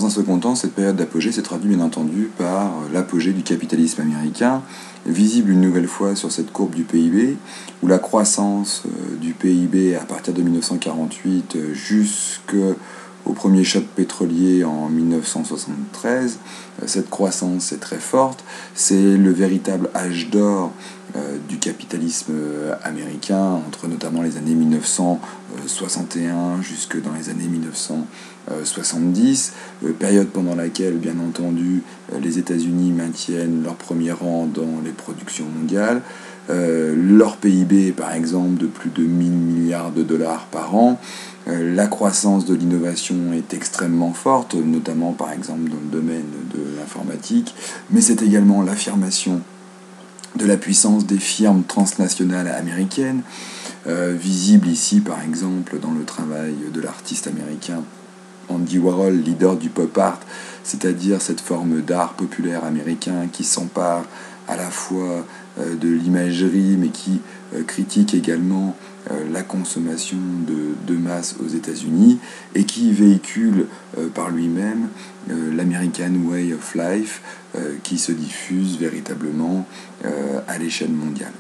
dans un second temps, cette période d'apogée s'est traduite bien entendu par l'apogée du capitalisme américain, visible une nouvelle fois sur cette courbe du PIB, où la croissance du PIB à partir de 1948 jusqu'au premier choc pétrolier en 1973, cette croissance est très forte, c'est le véritable âge d'or du capitalisme américain, entre notamment les années 1961 jusque dans les années 1970, période pendant laquelle, bien entendu, les États-Unis maintiennent leur premier rang dans les productions mondiales, leur PIB, par exemple, de plus de 1000 milliards de dollars par an. La croissance de l'innovation est extrêmement forte, notamment, par exemple, dans le domaine de l'informatique, mais c'est également l'affirmation de la puissance des firmes transnationales américaines, visible ici par exemple dans le travail de l'artiste américain Andy Warhol, leader du pop art, c'est-à-dire cette forme d'art populaire américain qui s'empare à la fois de l'imagerie mais qui critique également la consommation de masse aux États-Unis et qui véhicule par lui-même l'American Way of Life qui se diffuse véritablement à l'échelle mondiale.